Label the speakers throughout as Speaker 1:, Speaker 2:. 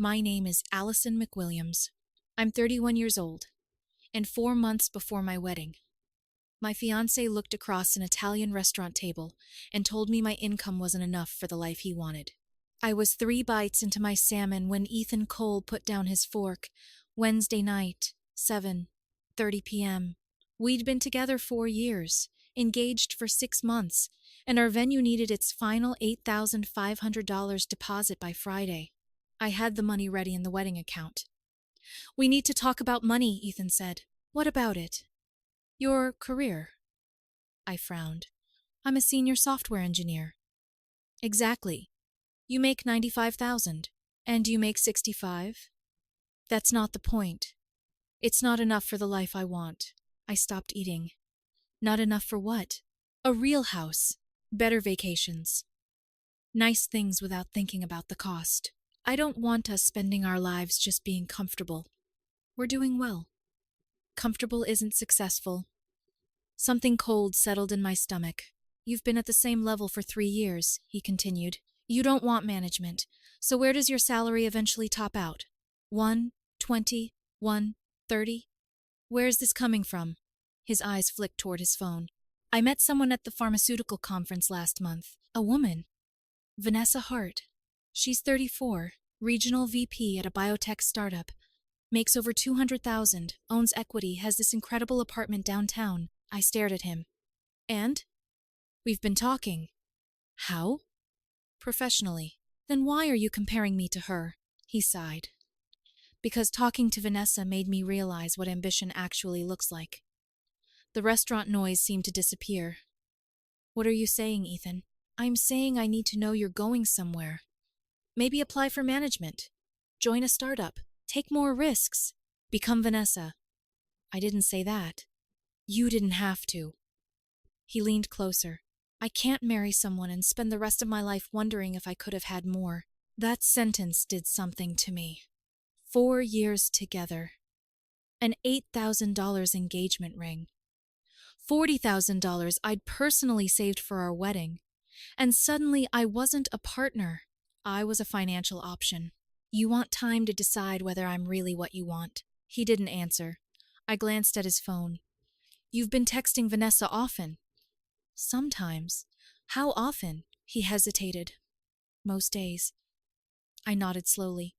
Speaker 1: My name is Allison McWilliams. I'm 31 years old, and 4 months before my wedding. My fiancé looked across an Italian restaurant table and told me my income wasn't enough for the life he wanted. I was 3 bites into my salmon when Ethan Cole put down his fork. Wednesday night, 7:30 p.m. We'd been together 4 years, engaged for 6 months, and our venue needed its final $8,500 deposit by Friday. I had the money ready in the wedding account. "We need to talk about money," Ethan said. "What about it?" "Your career." I frowned. "I'm a senior software engineer." "Exactly. You make 95,000, and you make 65. That's not the point. It's not enough for the life I want." I stopped eating. "Not enough for what?" "A real house, better vacations, nice things without thinking about the cost. I don't want us spending our lives just being comfortable. We're doing well. Comfortable isn't successful." Something cold settled in my stomach. "You've been at the same level for 3 years," he continued. "You don't want management, so where does your salary eventually top out? 120, 130? Where is this coming from?" His eyes flicked toward his phone. "I met someone at the pharmaceutical conference last month. A woman. Vanessa Hart. She's 34, regional VP at a biotech startup. Makes over 200,000, owns equity, has this incredible apartment downtown." I stared at him. "And?" "We've been talking." "How?" "Professionally." "Then why are you comparing me to her?" He sighed. "Because talking to Vanessa made me realize what ambition actually looks like." The restaurant noise seemed to disappear. "What are you saying, Ethan?" "I'm saying I need to know you're going somewhere. Maybe apply for management. Join a startup. Take more risks. Become Vanessa." "I didn't say that." "You didn't have to." He leaned closer. "I can't marry someone and spend the rest of my life wondering if I could have had more." That sentence did something to me. 4 years together. An $8,000 engagement ring. $40,000 I'd personally saved for our wedding. And suddenly I wasn't a partner. I was a financial option. "You want time to decide whether I'm really what you want." He didn't answer. I glanced at his phone. "You've been texting Vanessa often." "Sometimes." "How often?" He hesitated. "Most days." I nodded slowly.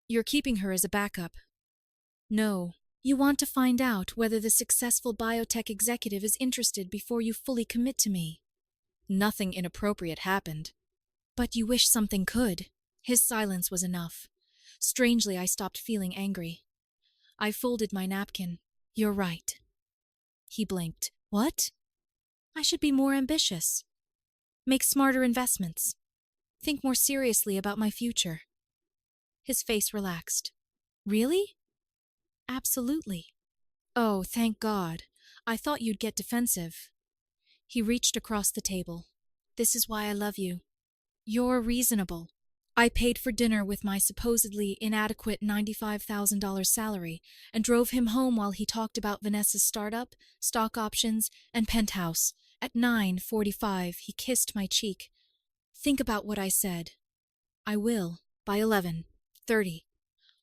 Speaker 1: "You're keeping her as a backup." "No. You want to find out whether the successful biotech executive is interested before you fully commit to me." Nothing inappropriate happened. "But you wish something could." His silence was enough. Strangely, I stopped feeling angry. I folded my napkin. "You're right." He blinked. "What?" "I should be more ambitious. Make smarter investments. Think more seriously about my future." His face relaxed. "Really?" "Absolutely." "Oh, thank God. I thought you'd get defensive." He reached across the table. "This is why I love you. You're reasonable." I paid for dinner with my supposedly inadequate $95,000 salary and drove him home while he talked about Vanessa's startup, stock options, and penthouse. At 9:45, he kissed my cheek. "Think about what I said." "I will, by 11:30.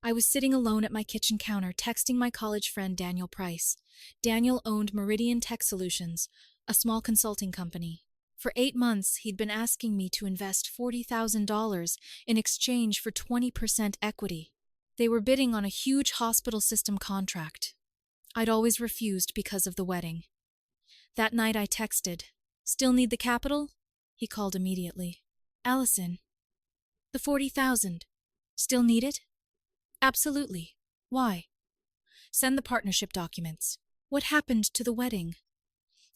Speaker 1: I was sitting alone at my kitchen counter texting my college friend Daniel Price. Daniel owned Meridian Tech Solutions, a small consulting company. For 8 months, he'd been asking me to invest $40,000 in exchange for 20% equity. They were bidding on a huge hospital system contract. I'd always refused because of the wedding. That night I texted, "Still need the capital?" He called immediately. "Allison, the 40,000. Still need it?" "Absolutely. Why?" "Send the partnership documents." "What happened to the wedding?"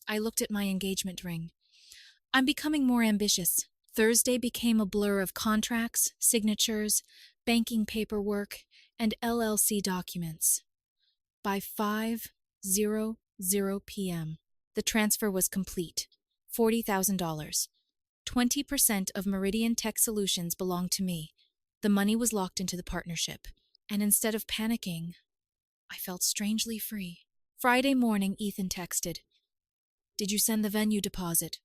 Speaker 1: I looked at my engagement ring. "I'm becoming more ambitious." Thursday became a blur of contracts, signatures, banking paperwork, and LLC documents. By 5:00 p.m., the transfer was complete. $40,000. 20% of Meridian Tech Solutions belonged to me. The money was locked into the partnership. And instead of panicking, I felt strangely free. Friday morning, Ethan texted, "Did you send the venue deposit?"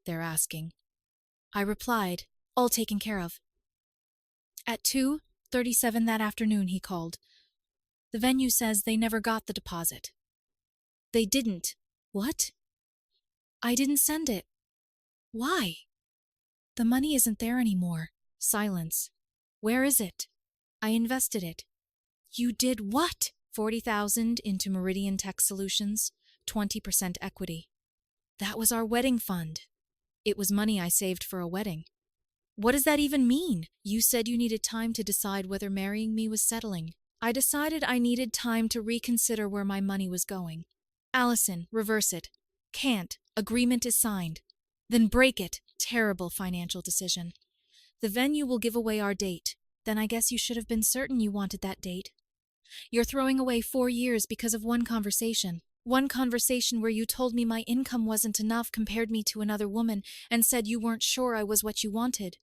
Speaker 1: "They're asking." I replied, "All taken care of." At 2, 12:37 that afternoon, he called. The venue says they never got the deposit. They didn't. What? I didn't send it. Why? The money isn't there anymore. Silence. Where is it? I invested it. You did what? 40,000 into Meridian Tech Solutions, 20% equity. That was our wedding fund. It was money I saved for a wedding. What does that even mean? You said you needed time to decide whether marrying me was settling. I decided I needed time to reconsider where my money was going. Allison, reverse it. Can't. Agreement is signed. Then break it. Terrible financial decision. The venue will give away our date. Then I guess you should have been certain you wanted that date. You're throwing away 4 years because of one conversation. One conversation where you told me my income wasn't enough, compared me to another woman, and said you weren't sure I was what you wanted.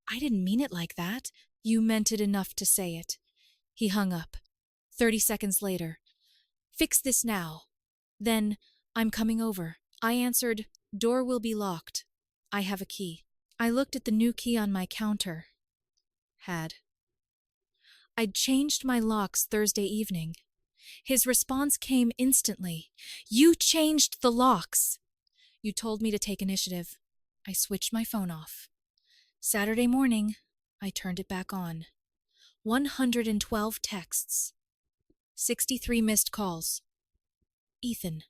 Speaker 1: I didn't mean it like that. You meant it enough to say it. He hung up. 30 seconds later. Fix this now. Then, I'm coming over. I answered, door will be locked. I have a key. I looked at the new key on my counter. I'd changed my locks Thursday evening. His response came instantly. You changed the locks. You told me to take initiative. I switched my phone off. Saturday morning, I turned it back on. 112 texts. 63 missed calls. Ethan.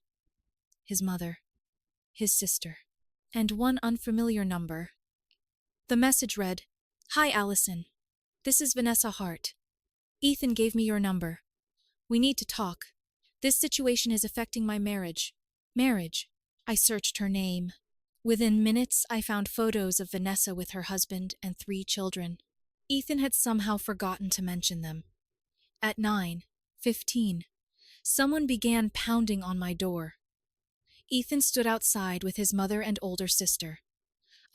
Speaker 1: His mother. His sister. And one unfamiliar number. The message read, Hi, Allison. This is Vanessa Hart. Ethan gave me your number. We need to talk. This situation is affecting my marriage. Marriage. I searched her name. Within minutes, I found photos of Vanessa with her husband and 3 children. Ethan had somehow forgotten to mention them. At 9:15, someone began pounding on my door. Ethan stood outside with his mother and older sister.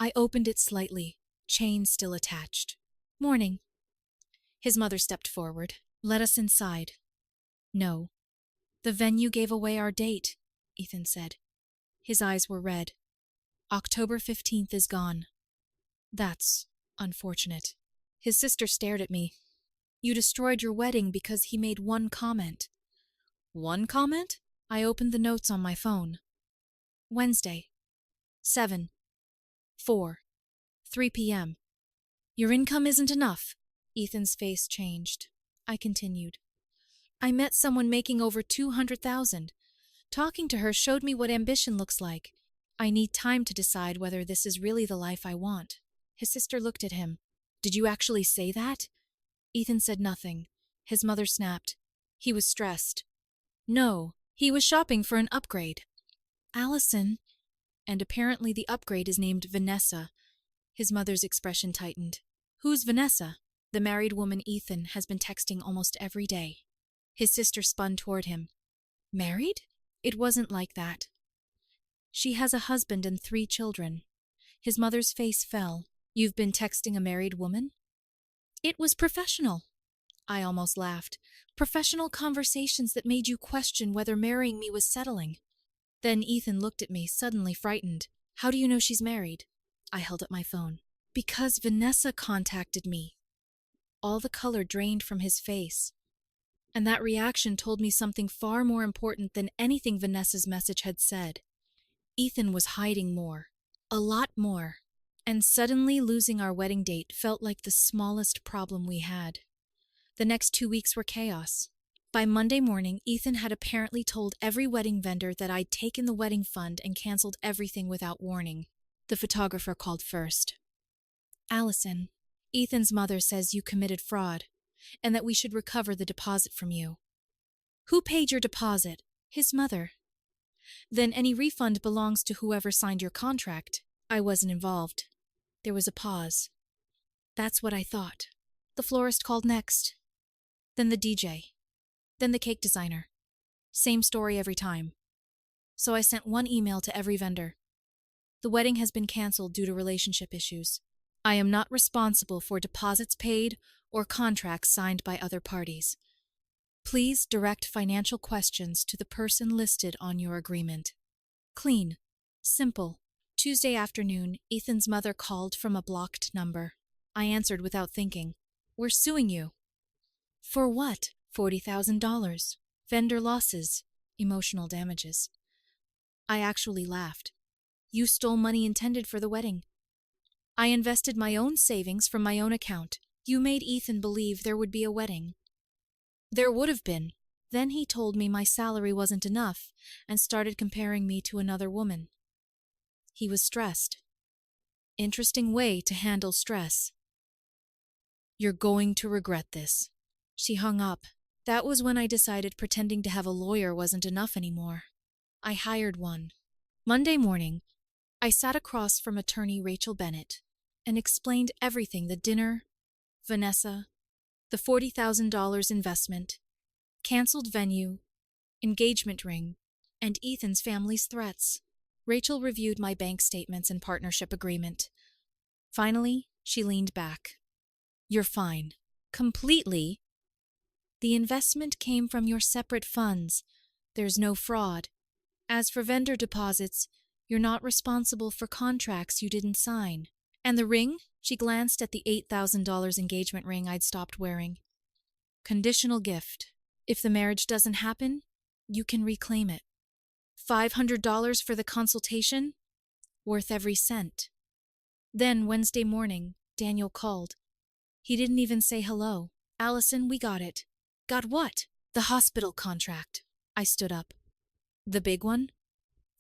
Speaker 1: I opened it slightly, chain still attached. Morning. His mother stepped forward. Let us inside. No. The venue gave away our date, Ethan said. His eyes were red. October 15th is gone. That's unfortunate. His sister stared at me. You destroyed your wedding because he made one comment. One comment? I opened the notes on my phone. Wednesday. 7:04, 3 p.m. Your income isn't enough. Ethan's face changed. I continued. I met someone making over 200,000. Talking to her showed me what ambition looks like. I need time to decide whether this is really the life I want. His sister looked at him. Did you actually say that? Ethan said nothing. His mother snapped. He was stressed. No, he was shopping for an upgrade. Allison. And apparently the upgrade is named Vanessa. His mother's expression tightened. Who's Vanessa? The married woman Ethan has been texting almost every day. His sister spun toward him. Married? It wasn't like that. She has a husband and 3 children. His mother's face fell. You've been texting a married woman? It was professional. I almost laughed. Professional conversations that made you question whether marrying me was settling. Then Ethan looked at me, suddenly frightened. How do you know she's married? I held up my phone. Because Vanessa contacted me. All the color drained from his face. And that reaction told me something far more important than anything Vanessa's message had said. Ethan was hiding more. A lot more. And suddenly losing our wedding date felt like the smallest problem we had. The next 2 weeks were chaos. By Monday morning, Ethan had apparently told every wedding vendor that I'd taken the wedding fund and canceled everything without warning. The photographer called first. Allison, Ethan's mother says you committed fraud, and that we should recover the deposit from you. Who paid your deposit? His mother. Then any refund belongs to whoever signed your contract. I wasn't involved. There was a pause. That's what I thought. The florist called next. Then the DJ. Then the cake designer. Same story every time. So I sent one email to every vendor. The wedding has been canceled due to relationship issues. I am not responsible for deposits paid or contracts signed by other parties. Please direct financial questions to the person listed on your agreement. Clean. Simple. Tuesday afternoon, Ethan's mother called from a blocked number. I answered without thinking. We're suing you. For what? $40,000. Vendor losses. Emotional damages. I actually laughed. You stole money intended for the wedding. I invested my own savings from my own account. You made Ethan believe there would be a wedding. There would have been. Then he told me my salary wasn't enough and started comparing me to another woman. He was stressed. Interesting way to handle stress. You're going to regret this. She hung up. That was when I decided pretending to have a lawyer wasn't enough anymore. I hired one. Monday morning, I sat across from attorney Rachel Bennett and explained everything: the dinner, Vanessa, the $40,000 investment, canceled venue, engagement ring, and Ethan's family's threats. Rachel reviewed my bank statements and partnership agreement. Finally, she leaned back. You're fine. Completely. The investment came from your separate funds. There's no fraud. As for vendor deposits, you're not responsible for contracts you didn't sign. And the ring? She glanced at the $8,000 engagement ring I'd stopped wearing. Conditional gift. If the marriage doesn't happen, you can reclaim it. $500 for the consultation? Worth every cent. Then, Wednesday morning, Daniel called. He didn't even say hello. Allison, we got it. Got what? The hospital contract. I stood up. The big one?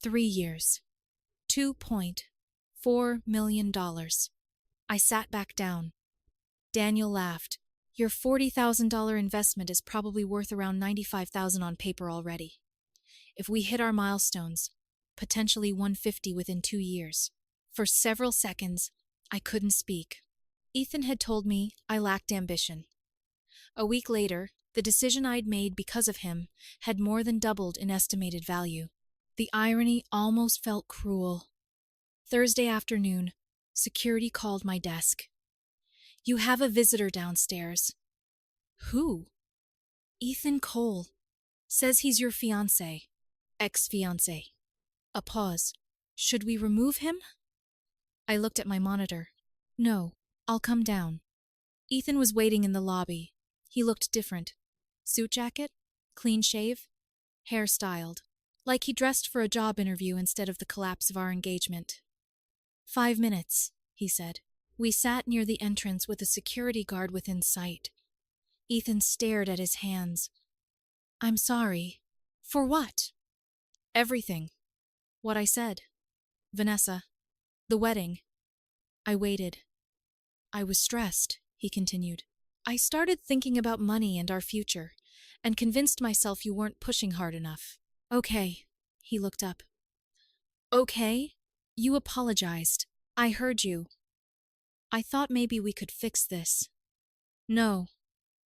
Speaker 1: 3 years. $2.4 million. I sat back down. Daniel laughed. Your $40,000 investment is probably worth around $95,000 on paper already. If we hit our milestones, potentially $150 within 2 years. For several seconds, I couldn't speak. Ethan had told me I lacked ambition. A week later, the decision I'd made because of him had more than doubled in estimated value. The irony almost felt cruel. Thursday afternoon, security called my desk. You have a visitor downstairs. Who? Ethan Cole. Says he's your fiancé. Ex-fiancé. A pause. Should we remove him? I looked at my monitor. No, I'll come down. Ethan was waiting in the lobby. He looked different. Suit jacket, clean shave, hair styled. Like he dressed for a job interview instead of the collapse of our engagement. 5 minutes, he said. We sat near the entrance with a security guard within sight. Ethan stared at his hands. I'm sorry. For what? Everything. What I said. Vanessa. The wedding. I waited. I was stressed, he continued. I started thinking about money and our future, and convinced myself you weren't pushing hard enough. Okay, he looked up. Okay? You apologized. I heard you. I thought maybe we could fix this. No.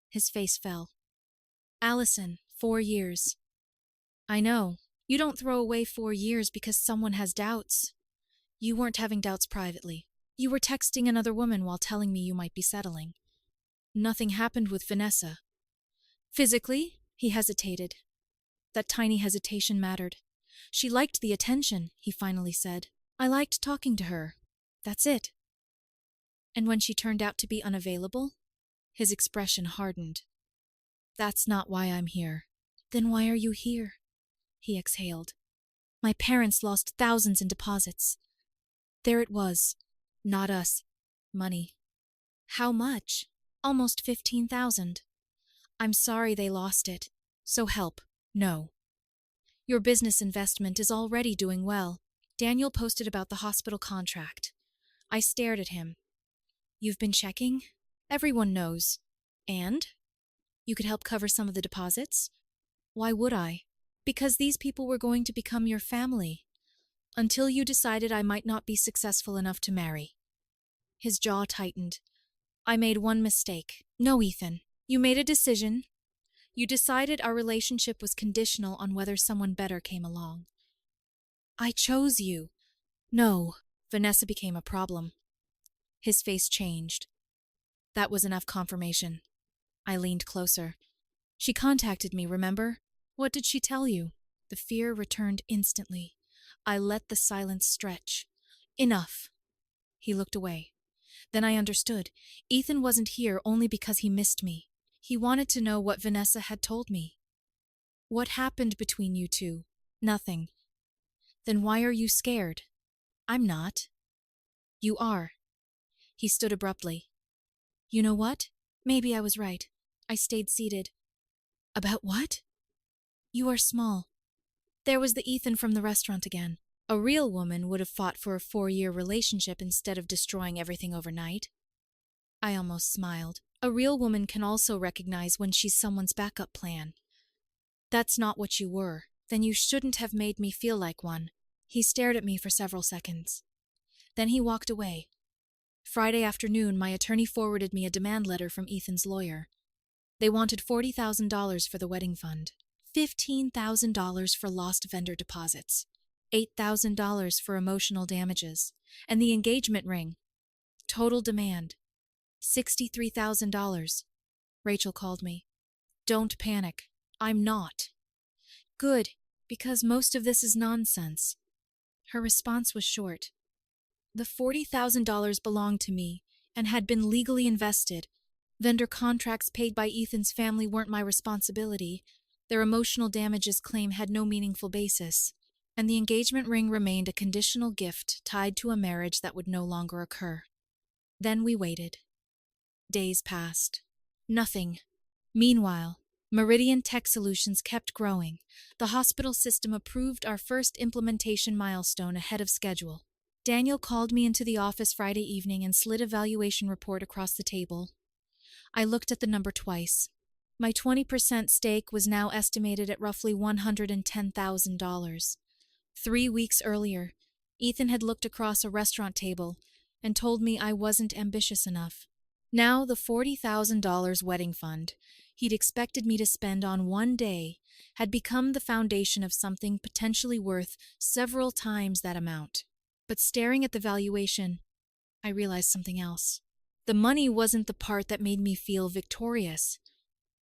Speaker 1: His face fell. Allison, 4 years. I know. You don't throw away 4 years because someone has doubts. You weren't having doubts privately. You were texting another woman while telling me you might be settling. Nothing happened with Vanessa. Physically, he hesitated. That tiny hesitation mattered. She liked the attention, he finally said. I liked talking to her. That's it. And when she turned out to be unavailable, his expression hardened. That's not why I'm here. Then why are you here? He exhaled. My parents lost thousands in deposits. There it was. Not us. Money. How much? Almost 15,000. I'm sorry they lost it. So help. No. Your business investment is already doing well. Daniel posted about the hospital contract. I stared at him. You've been checking? Everyone knows. And? You could help cover some of the deposits? Why would I? Because these people were going to become your family. Until you decided I might not be successful enough to marry. His jaw tightened. I made one mistake. No, Ethan. You made a decision. You decided our relationship was conditional on whether someone better came along. I chose you. No. Vanessa became a problem. His face changed. That was enough confirmation. I leaned closer. She contacted me, remember? What did she tell you? The fear returned instantly. I let the silence stretch. Enough. He looked away. Then I understood. Ethan wasn't here only because he missed me. He wanted to know what Vanessa had told me. What happened between you two? Nothing. Then why are you scared? I'm not. You are. He stood abruptly. You know what? Maybe I was right. I stayed seated. About what? You are small. There was the Ethan from the restaurant again. A real woman would have fought for a 4-year relationship instead of destroying everything overnight. I almost smiled. A real woman can also recognize when she's someone's backup plan. That's not what you were. Then you shouldn't have made me feel like one. He stared at me for several seconds. Then he walked away. Friday afternoon, my attorney forwarded me a demand letter from Ethan's lawyer. They wanted $40,000 for the wedding fund, $15,000 for lost vendor deposits, $8,000 for emotional damages, and the engagement ring. Total demand, $63,000. Rachel called me. Don't panic. I'm not. Good, because most of this is nonsense. Her response was short. The $40,000 belonged to me and had been legally invested. Vendor contracts paid by Ethan's family weren't my responsibility. Their emotional damages claim had no meaningful basis. And the engagement ring remained a conditional gift tied to a marriage that would no longer occur. Then we waited. Days passed. Nothing. Meanwhile, Meridian Tech Solutions kept growing. The hospital system approved our first implementation milestone ahead of schedule. Daniel called me into the office Friday evening and slid a valuation report across the table. I looked at the number twice. My 20% stake was now estimated at roughly $110,000. 3 weeks earlier, Ethan had looked across a restaurant table and told me I wasn't ambitious enough. Now the $40,000 wedding fund he'd expected me to spend on one day had become the foundation of something potentially worth several times that amount. But staring at the valuation, I realized something else. The money wasn't the part that made me feel victorious.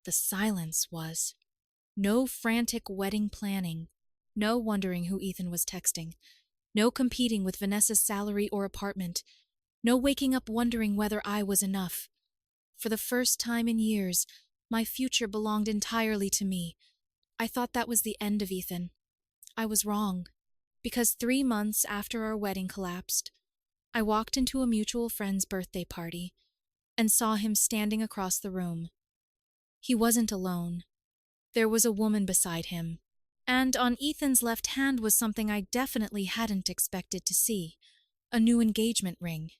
Speaker 1: The silence was. No frantic wedding planning. No wondering who Ethan was texting. No competing with Vanessa's salary or apartment. No waking up wondering whether I was enough. For the first time in years, my future belonged entirely to me. I thought that was the end of Ethan. I was wrong. Because 3 months after our wedding collapsed, I walked into a mutual friend's birthday party and saw him standing across the room. He wasn't alone. There was a woman beside him, and on Ethan's left hand was something I definitely hadn't expected to see, a new engagement ring.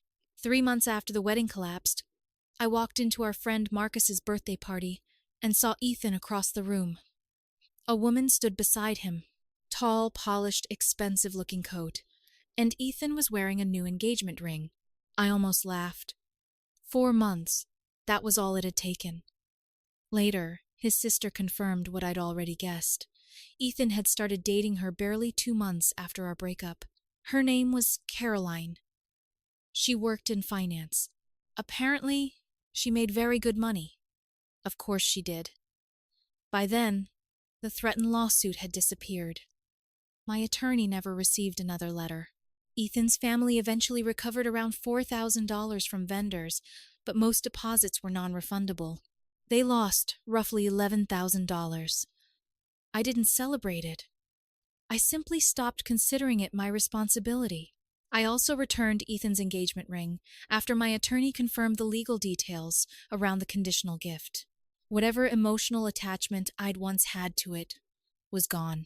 Speaker 1: 3 months after the wedding collapsed, I walked into our friend Marcus's birthday party and saw Ethan across the room. A woman stood beside him. Tall, polished, expensive-looking coat, and Ethan was wearing a new engagement ring. I almost laughed. 4 months, that was all it had taken. Later, his sister confirmed what I'd already guessed. Ethan had started dating her barely 2 months after our breakup. Her name was Caroline. She worked in finance. Apparently, she made very good money. Of course she did. By then, the threatened lawsuit had disappeared. My attorney never received another letter. Ethan's family eventually recovered around $4,000 from vendors, but most deposits were non-refundable. They lost roughly $11,000. I didn't celebrate it. I simply stopped considering it my responsibility. I also returned Ethan's engagement ring after my attorney confirmed the legal details around the conditional gift. Whatever emotional attachment I'd once had to it was gone.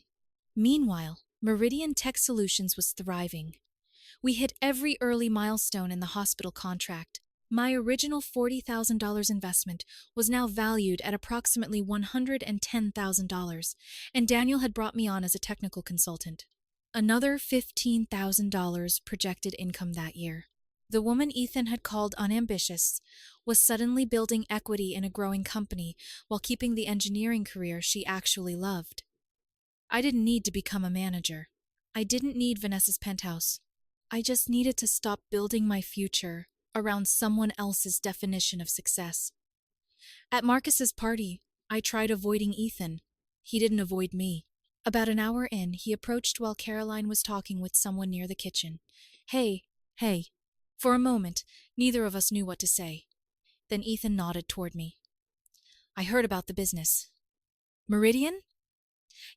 Speaker 1: Meanwhile, Meridian Tech Solutions was thriving. We hit every early milestone in the hospital contract. My original $40,000 investment was now valued at approximately $110,000, and Daniel had brought me on as a technical consultant. Another $15,000 projected income that year. The woman Ethan had called unambitious was suddenly building equity in a growing company while keeping the engineering career she actually loved. I didn't need to become a manager. I didn't need Vanessa's penthouse. I just needed to stop building my future around someone else's definition of success. At Marcus's party, I tried avoiding Ethan. He didn't avoid me. About an hour in, he approached while Caroline was talking with someone near the kitchen. Hey, For a moment, neither of us knew what to say. Then Ethan nodded toward me. I heard about the business. Meridian?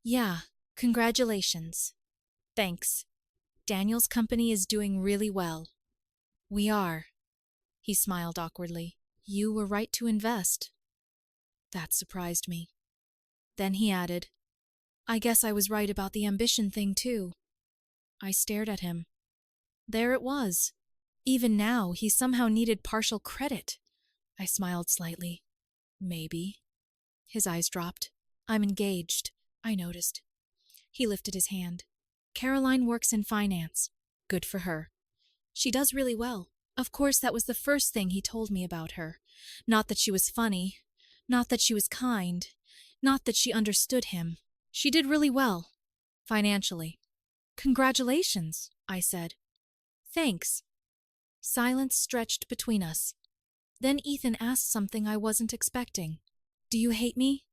Speaker 1: Yeah, congratulations. Thanks. Daniel's company is doing really well. We are. He smiled awkwardly. You were right to invest. That surprised me. Then he added, I guess I was right about the ambition thing too. I stared at him. There it was. Even now, he somehow needed partial credit. I smiled slightly. Maybe. His eyes dropped. I'm engaged, I noticed. He lifted his hand. Caroline works in finance. Good for her. She does really well. Of course, that was the first thing he told me about her. Not that she was funny. Not that she was kind. Not that she understood him. She did really well. Financially. Congratulations, I said. Thanks. Silence stretched between us. Then Ethan asked something I wasn't expecting. Do you hate me?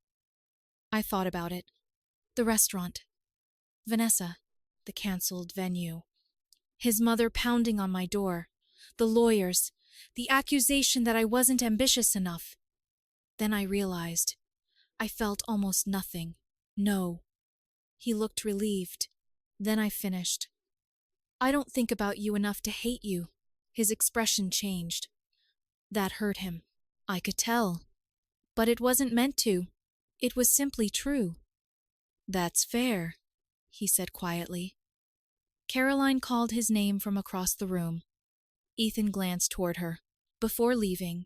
Speaker 1: I thought about it. The restaurant. Vanessa. The cancelled venue. His mother pounding on my door. The lawyers. The accusation that I wasn't ambitious enough. Then I realized. I felt almost nothing. No. He looked relieved. Then I finished. I don't think about you enough to hate you. His expression changed. That hurt him. I could tell. But it wasn't meant to. It was simply true. That's fair, he said quietly. Caroline called his name from across the room. Ethan glanced toward her. Before leaving,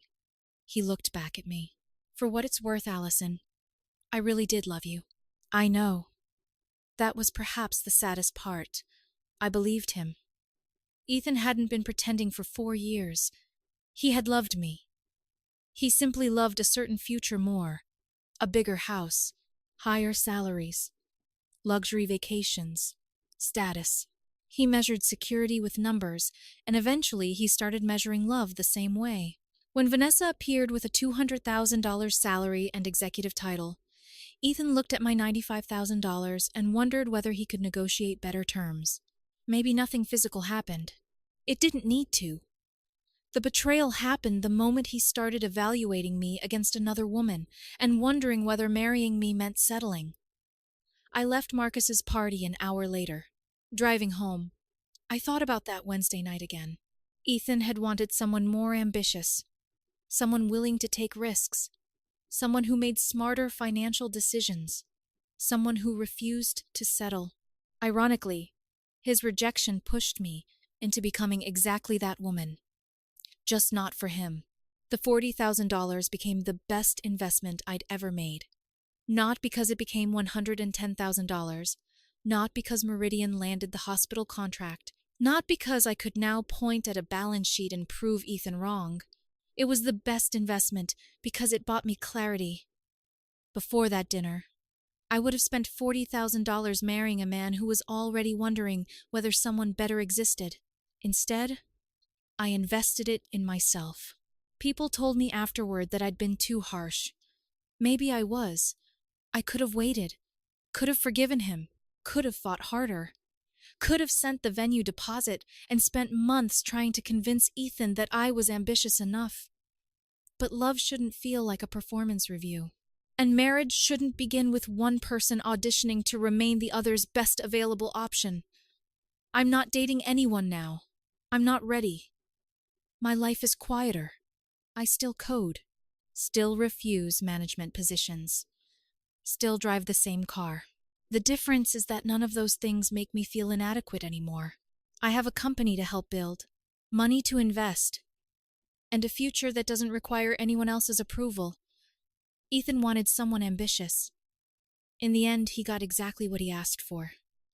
Speaker 1: he looked back at me. For what it's worth, Allison, I really did love you. I know. That was perhaps the saddest part. I believed him. Ethan hadn't been pretending for 4 years. He had loved me. He simply loved a certain future more. A bigger house, higher salaries, luxury vacations, status. He measured security with numbers, and eventually he started measuring love the same way. When Vanessa appeared with a $200,000 salary and executive title, Ethan looked at my $95,000 and wondered whether he could negotiate better terms. Maybe nothing physical happened. It didn't need to. The betrayal happened the moment he started evaluating me against another woman and wondering whether marrying me meant settling. I left Marcus's party an hour later. Driving home, I thought about that Wednesday night again. Ethan had wanted someone more ambitious, someone willing to take risks, someone who made smarter financial decisions, someone who refused to settle. Ironically, his rejection pushed me into becoming exactly that woman. Just not for him. The $40,000 became the best investment I'd ever made. Not because it became $110,000, not because Meridian landed the hospital contract, not because I could now point at a balance sheet and prove Ethan wrong. It was the best investment because it bought me clarity. Before that dinner, I would have spent $40,000 marrying a man who was already wondering whether someone better existed. Instead, I invested it in myself. People told me afterward that I'd been too harsh. Maybe I was. I could have waited, could have forgiven him, could have fought harder, could have sent the venue deposit and spent months trying to convince Ethan that I was ambitious enough. But love shouldn't feel like a performance review. And marriage shouldn't begin with one person auditioning to remain the other's best available option. I'm not dating anyone now. I'm not ready. My life is quieter. I still code. Still refuse management positions. Still drive the same car. The difference is that none of those things make me feel inadequate anymore. I have a company to help build, money to invest, and a future that doesn't require anyone else's approval. Ethan wanted someone ambitious. In the end, he got exactly what he asked for.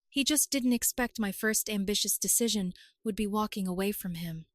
Speaker 1: He just didn't expect my first ambitious decision would be walking away from him.